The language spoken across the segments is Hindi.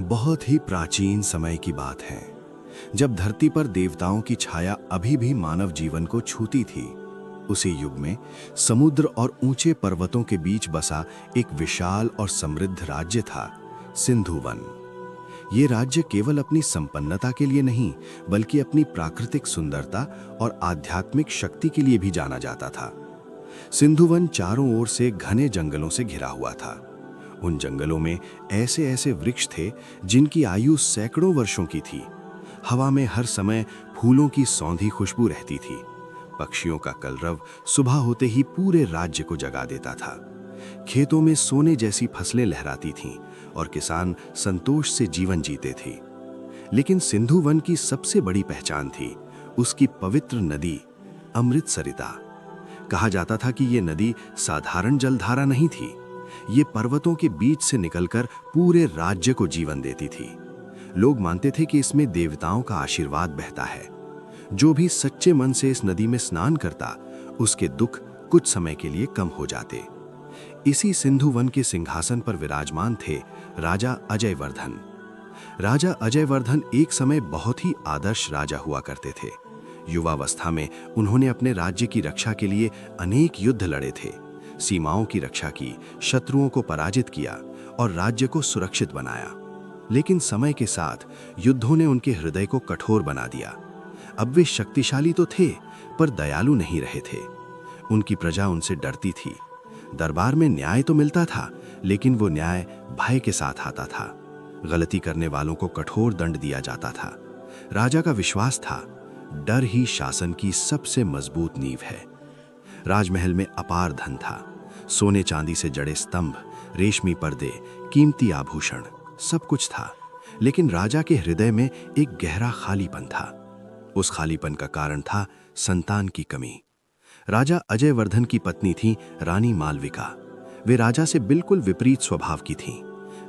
बहुत ही प्राचीन समय की बात है, जब धरती पर देवताओं की छाया अभी भी मानव जीवन को छूती थी। उसी युग में समुद्र और ऊंचे पर्वतों के बीच बसा एक विशाल और समृद्ध राज्य था, सिंधुवन। ये राज्य केवल अपनी संपन्नता के लिए नहीं, बल्कि अपनी प्राकृतिक सुंदरता और आध्यात्मिक शक्ति के लिए भी जाना जाता था। सिंधुवन चारों ओर से घने जंगलों से घिरा हुआ था। उन जंगलों में ऐसे ऐसे वृक्ष थे जिनकी आयु सैकड़ों वर्षों की थी। हवा में हर समय फूलों की सौंधी खुशबू रहती थी। पक्षियों का कलरव सुबह होते ही पूरे राज्य को जगा देता था। खेतों में सोने जैसी फसलें लहराती थीं और किसान संतोष से जीवन जीते थे। लेकिन सिंधुवन की सबसे बड़ी पहचान थी उसकी पवित्र नदी, अमृतसरिता। कहा जाता था कि ये नदी साधारण जलधारा नहीं थी, ये पर्वतों के बीच से निकलकर पूरे राज्य को जीवन देती थी। लोग मानते थे कि इसमें देवताओं का आशीर्वाद बहता है। जो भी सच्चे मन से इस नदी में स्नान करता, उसके दुख कुछ समय के लिए कम हो जाते। इसी सिंधुवन के सिंहासन पर विराजमान थे राजा अजयवर्धन। राजा अजयवर्धन एक समय बहुत ही आदर्श राजा हुआ करते थे। युवावस्था में उन्होंने अपने राज्य की रक्षा के लिए अनेक युद्ध लड़े थे, सीमाओं की रक्षा की, शत्रुओं को पराजित किया और राज्य को सुरक्षित बनाया। लेकिन समय के साथ युद्धों ने उनके हृदय को कठोर बना दिया। अब वे शक्तिशाली तो थे, पर दयालु नहीं रहे थे। उनकी प्रजा उनसे डरती थी। दरबार में न्याय तो मिलता था, लेकिन वो न्याय भय के साथ आता था। गलती करने वालों को कठोर दंड दिया जाता था। राजा का विश्वास था, डर ही शासन की सबसे मजबूत नींव है। राजमहल में अपार धन था। सोने चांदी से जड़े स्तंभ, रेशमी पर्दे, कीमती आभूषण, सब कुछ था। लेकिन राजा के हृदय में एक गहरा खालीपन था। उस खालीपन का कारण था संतान की कमी। राजा अजयवर्धन की पत्नी थी रानी मालविका। वे राजा से बिल्कुल विपरीत स्वभाव की थीं।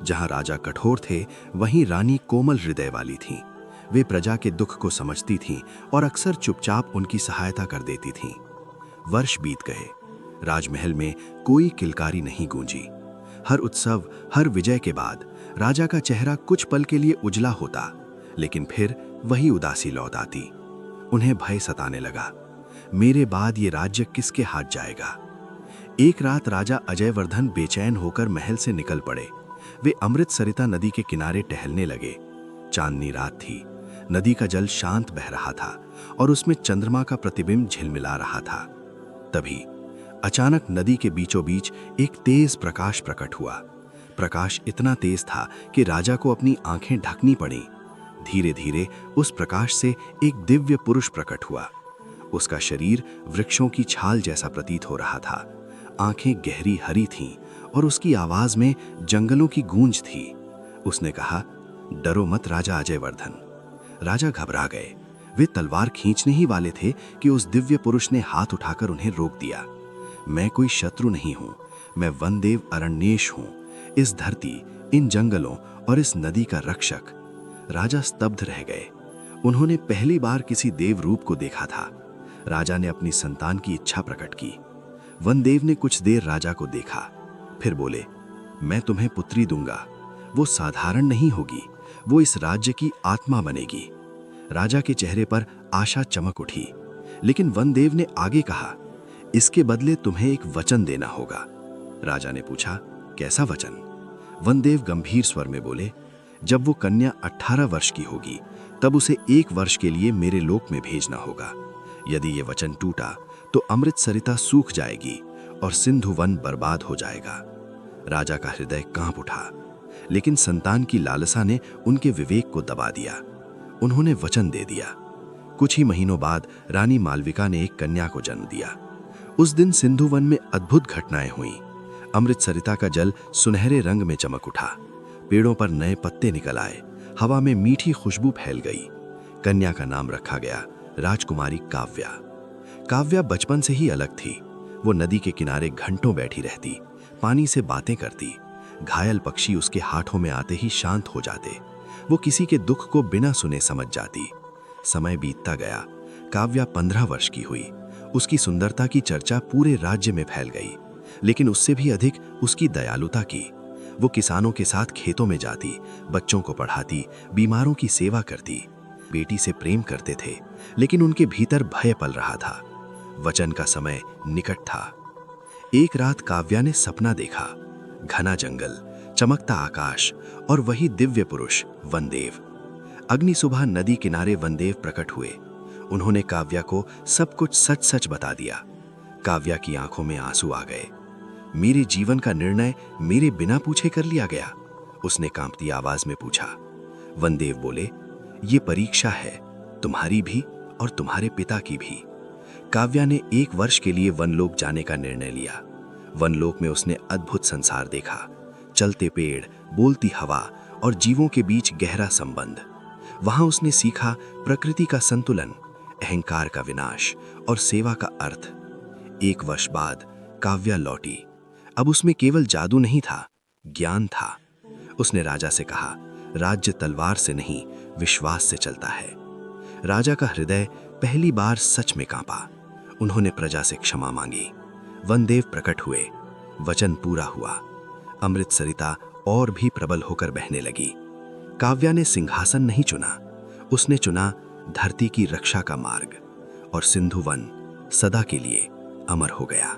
जहां राजा कठोर थे, वहीं रानी कोमल हृदय वाली थीं। वे प्रजा के दुख को समझती थीं और अक्सर चुपचाप उनकी सहायता कर देती थीं। वर्ष बीत गए, राजमहल में कोई किलकारी नहीं गूंजी। हर उत्सव, हर विजय के बाद राजा का चेहरा कुछ पल के लिए उजला होता, लेकिन फिर वही उदासी लौट आती। उन्हें भय सताने लगा, मेरे बाद ये राज्य किसके हाथ जाएगा। एक रात राजा अजयवर्धन बेचैन होकर महल से निकल पड़े। वे अमृतसरिता नदी के किनारे टहलने लगे। चांदनी रात थी, नदी का जल शांत बह रहा था और उसमें चंद्रमा का प्रतिबिंब झिलमिला रहा था। तभी अचानक नदी के बीचों बीच एक तेज प्रकाश प्रकट हुआ। प्रकाश इतना तेज था कि राजा को अपनी आंखें ढकनी पड़ी। धीरे धीरे उस प्रकाश से एक दिव्य पुरुष प्रकट हुआ। उसका शरीर वृक्षों की छाल जैसा प्रतीत हो रहा था। आंखें गहरी हरी थीं और उसकी आवाज में जंगलों की गूंज थी। उसने कहा, डरो मत राजा अजयवर्धन। राजा घबरा गए। वे तलवार खींचने ही वाले थे कि उस दिव्य पुरुष ने हाथ उठाकर उन्हें रोक दिया। मैं कोई शत्रु नहीं हूं, मैं वनदेव अरण्येश हूं, इस धरती, इन जंगलों और इस नदी का रक्षक। राजा स्तब्ध रह गए। उन्होंने पहली बार किसी देव रूप को देखा था। राजा ने अपनी संतान की इच्छा प्रकट की। वनदेव ने कुछ देर राजा को देखा, फिर बोले, मैं तुम्हें पुत्री दूंगा। वो साधारण नहीं होगी, वो इस राज्य की आत्मा बनेगी। राजा के चेहरे पर आशा चमक उठी। लेकिन वनदेव ने आगे कहा, इसके बदले तुम्हें एक वचन देना होगा। राजा ने पूछा, कैसा वचन? वनदेव गंभीर स्वर में बोले, जब वो कन्या 18 वर्ष की होगी, तब उसे 1 वर्ष के लिए मेरे लोक में भेजना होगा। यदि ये वचन टूटा तो अमृतसरिता सूख जाएगी और सिंधुवन बर्बाद हो जाएगा। राजा का हृदय कांप उठा, लेकिन संतान की लालसा ने उनके विवेक को दबा दिया। उन्होंने वचन दे दिया। कुछ ही महीनों बाद रानी मालविका ने एक कन्या को जन्म दिया। उस दिन सिंधुवन में अद्भुत घटनाएं हुईं। अमृतसरिता का जल सुनहरे रंग में चमक उठा। पेड़ों पर नए पत्ते निकल आए। हवा में मीठी खुशबू फैल गई। कन्या का नाम रखा गया राजकुमारी काव्या। काव्या बचपन से ही अलग थी। वो नदी के किनारे घंटों बैठी रहती, पानी से बातें करती। घायल पक्षी उसके हाथों में आते ही शांत हो जाते। वो किसी के दुख को बिना सुने समझ जाती। समय बीतता गया। काव्या 15 वर्ष की हुई। उसकी सुंदरता की चर्चा पूरे राज्य में फैल गई, लेकिन उससे भी अधिक उसकी दयालुता की। वो किसानों के साथ खेतों में जाती, बच्चों को पढ़ाती, बीमारों की सेवा करती। बेटी से प्रेम करते थे, लेकिन उनके भीतर भय पल रहा था। वचन का समय निकट था। एक रात काव्या ने सपना देखा, घना जंगल, चमकता आकाश और वही दिव्य पुरुष वनदेव। अग्नि सुबह नदी किनारे वनदेव प्रकट हुए। उन्होंने काव्या को सब कुछ सच सच बता दिया। काव्या की आंखों में आंसू आ गए। मेरे जीवन का निर्णय मेरे बिना पूछे कर लिया गया, उसने कांपती आवाज में पूछा। वनदेव बोले, ये परीक्षा है, तुम्हारी भी और तुम्हारे पिता की भी। काव्या ने 1 वर्ष के लिए वनलोक जाने का निर्णय लिया। वनलोक में उसने अद्भुत संसार देखा, चलते पेड़, बोलती हवा और जीवों के बीच गहरा संबंध। वहां उसने सीखा प्रकृति का संतुलन, अहंकार का विनाश और सेवा का अर्थ। 1 वर्ष बाद काव्या लौटी। अब उसमें केवल जादू नहीं था, ज्ञान था। उसने राजा से कहा, राज्य तलवार से नहीं, विश्वास से चलता है। राजा का हृदय पहली बार सच में कांपा। उन्होंने प्रजा से क्षमा मांगी। वनदेव प्रकट हुए, वचन पूरा हुआ। अमृत सरिता और भी प्रबल होकर बहने लगी। काव्या ने सिंहासन नहीं चुना, उसने चुना धरती की रक्षा का मार्ग, और सिंधु वन सदा के लिए अमर हो गया।